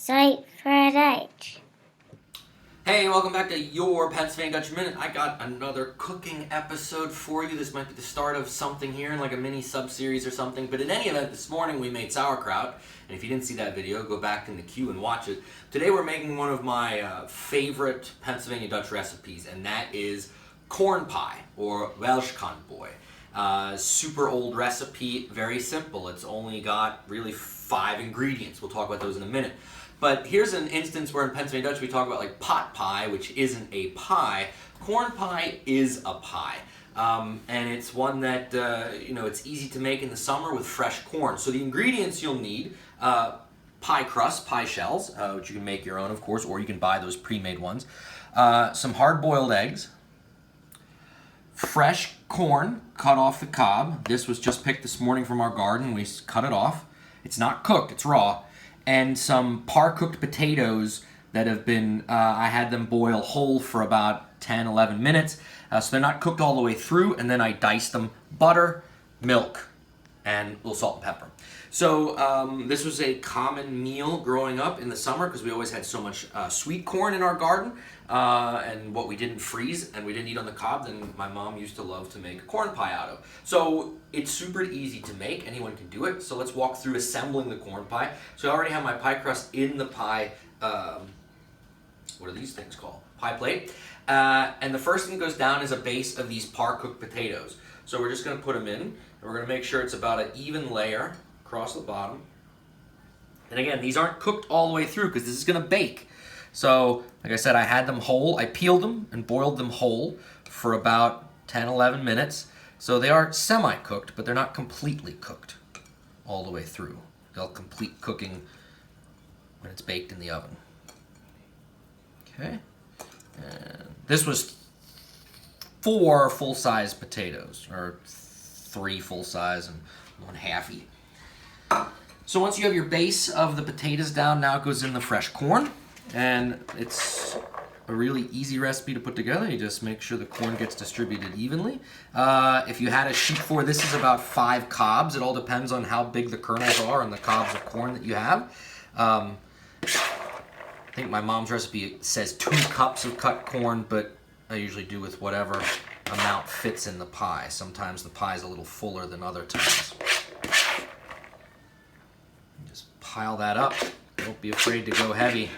Sight for a date. Hey, welcome back to your Pennsylvania Dutch Minute. I got another cooking episode for you. This might be the start of something here, like a mini sub-series or something. But in any event, this morning we made sauerkraut. And if you didn't see that video, go back in the queue and watch it. Today we're making one of my favorite Pennsylvania Dutch recipes, and that is corn pie, or Welschkanboy. Super old recipe, very simple. It's only got really 5 ingredients. We'll talk about those in a minute. But here's an instance where in Pennsylvania Dutch we talk about like pot pie, which isn't a pie. Corn pie is a pie. And it's one that, it's easy to make in the summer with fresh corn. So the ingredients you'll need, pie crust, pie shells, which you can make your own, of course, or you can buy those pre-made ones. Some hard-boiled eggs, fresh corn cut off the cob. This was just picked this morning from our garden. We cut it off. It's not cooked, it's raw. And some par-cooked potatoes that have been, I had them boil whole for about 10, 11 minutes. So they're not cooked all the way through, and then I diced them. Butter, milk, and a little salt and pepper. So this was a common meal growing up in the summer because we always had so much sweet corn in our garden. And what we didn't freeze and we didn't eat on the cob, then my mom used to love to make corn pie out of. So it's super easy to make. Anyone can do it. So let's walk through assembling the corn pie. So I already have my pie crust in the pie, what are these things called? Pie plate. And the first thing that goes down is a base of these par-cooked potatoes. So we're just going to put them in, and we're going to make sure it's about an even layer across the bottom. And again, these aren't cooked all the way through because this is going to bake. So, like I said, I had them whole. I peeled them and boiled them whole for about 10, 11 minutes. So they are semi-cooked, but they're not completely cooked all the way through. They'll complete cooking when it's baked in the oven. Okay. And this was 4 full-size potatoes, or 3 full-size and 1 halfy. So once you have your base of the potatoes down, now it goes in the fresh corn. And it's a really easy recipe to put together. You just make sure the corn gets distributed evenly. If you had a sheet for this is about 5 cobs. It all depends on how big the kernels are and the cobs of corn that you have. I think my mom's recipe says 2 cups of cut corn, but I usually do with whatever amount fits in the pie. Sometimes the pie is a little fuller than other times. Just pile that up. Don't be afraid to go heavy.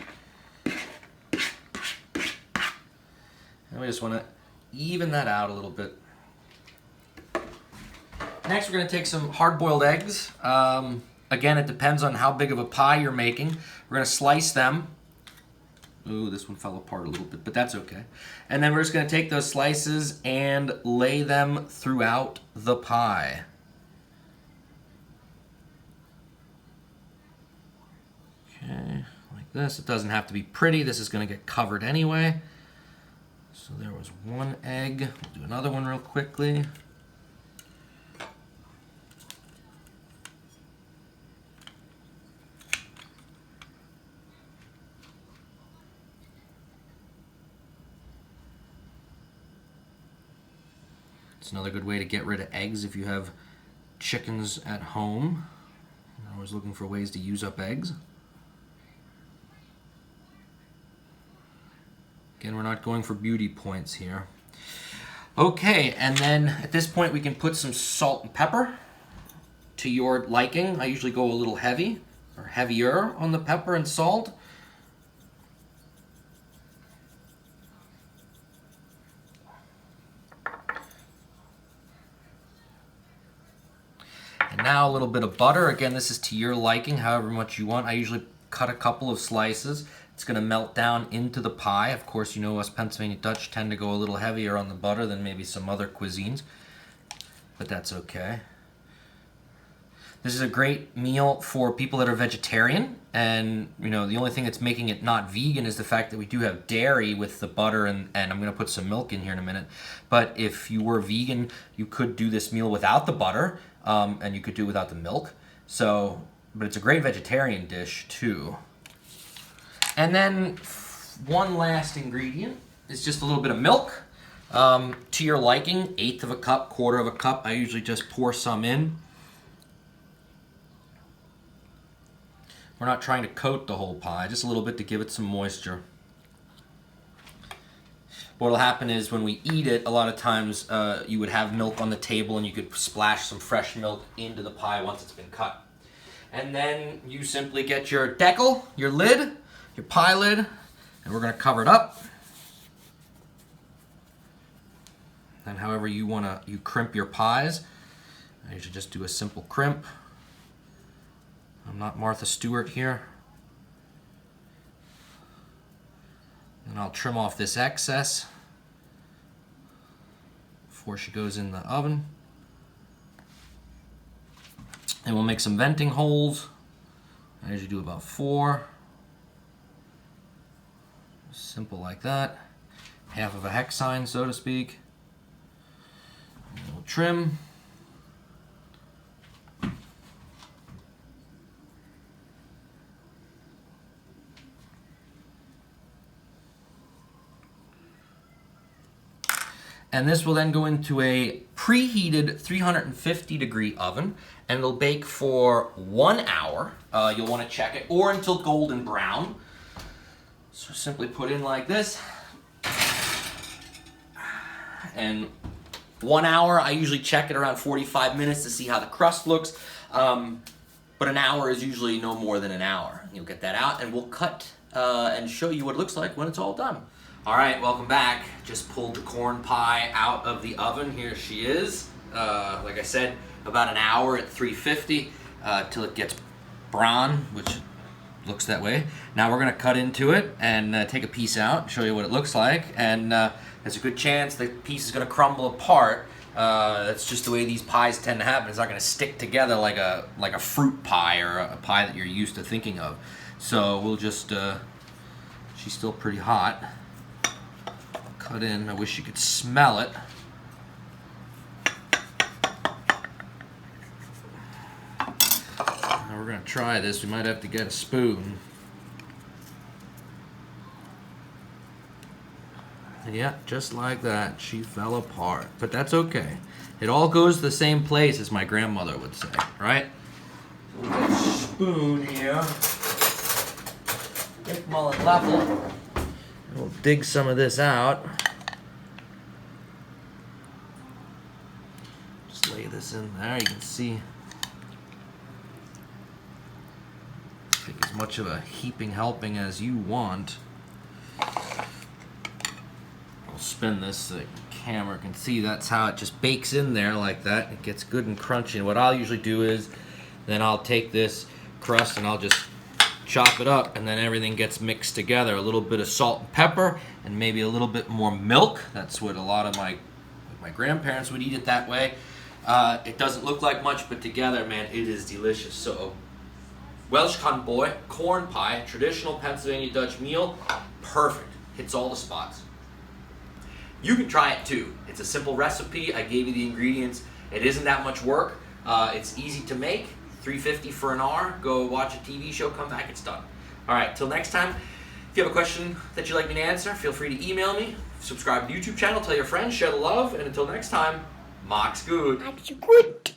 And we just want to even that out a little bit. Next, we're going to take some hard-boiled eggs. Again, it depends on how big of a pie you're making. We're going to slice them. Ooh, this one fell apart a little bit, but that's okay. And then we're just going to take those slices and lay them throughout the pie. Okay, like this. It doesn't have to be pretty. This is going to get covered anyway. So there was 1 egg. We'll do another one real quickly. It's another good way to get rid of eggs if you have chickens at home. You're always looking for ways to use up eggs. Again, we're not going for beauty points here. Okay, and then at this point we can put some salt and pepper to your liking. I usually go a little heavy, or heavier on the pepper and salt. And now a little bit of butter. Again, this is to your liking, however much you want. I usually cut a couple of slices. It's going to melt down into the pie. Of course, you know us Pennsylvania Dutch tend to go a little heavier on the butter than maybe some other cuisines, but that's okay. This is a great meal for people that are vegetarian, and the only thing that's making it not vegan is the fact that we do have dairy with the butter, and I'm going to put some milk in here in a minute. But if you were vegan, you could do this meal without the butter, and you could do it without the milk. So, but it's a great vegetarian dish too. And then one last ingredient is just a little bit of milk. To your liking, 1/8 of a cup, 1/4 of a cup. I usually just pour some in. We're not trying to coat the whole pie, just a little bit to give it some moisture. What'll happen is when we eat it, a lot of times you would have milk on the table and you could splash some fresh milk into the pie once it's been cut. And then you simply get your decal, your lid, your pie lid, and we're gonna cover it up. And however you crimp your pies, I usually just do a simple crimp. I'm not Martha Stewart here. And I'll trim off this excess before she goes in the oven. And we'll make some venting holes. I usually do about 4. Simple like that. Half of a hex sign, so to speak. And we'll trim. And this will then go into a preheated 350 degree oven, and it'll bake for 1 hour. You'll want to check it, or until golden brown. So simply put in like this. And 1 hour, I usually check it around 45 minutes to see how the crust looks. But an hour is usually no more than an hour. You'll get that out, and we'll cut and show you what it looks like when it's all done. All right, welcome back. Just pulled the corn pie out of the oven. Here she is. Like I said, about an hour at 350 till it gets brown, which looks that way. Now we're gonna cut into it and take a piece out, show you what it looks like. And there's a good chance the piece is gonna crumble apart. That's just the way these pies tend to happen. It's not gonna stick together like a fruit pie or a pie that you're used to thinking of. So we'll just, she's still pretty hot. Cut in. I wish you could smell it. Now we're gonna try this. We might have to get a spoon. And yeah, just like that, she fell apart. But that's okay. It all goes to the same place, as my grandmother would say, right? So we'll get a spoon here. Get mullet level. We'll dig some of this out. Just lay this in there. You can see. Take as much of a heaping helping as you want. I'll spin this so the camera can see. That's how it just bakes in there like that. It gets good and crunchy. And what I'll usually do is, then I'll take this crust and I'll just chop it up, and then everything gets mixed together. A little bit of salt and pepper, and maybe a little bit more milk. That's what a lot of my grandparents would eat it that way. It doesn't look like much, but together, man, it is delicious. So, Welsh corn pie, traditional Pennsylvania Dutch meal, perfect. Hits all the spots. You can try it too. It's a simple recipe. I gave you the ingredients. It isn't that much work. It's easy to make. 350 for an hour. Go watch a TV show, come back, it's done. All right, till next time. If you have a question that you'd like me to answer, feel free to email me. Subscribe to the YouTube channel, tell your friends, share the love, and until next time, Macht's gut. Macht's gut.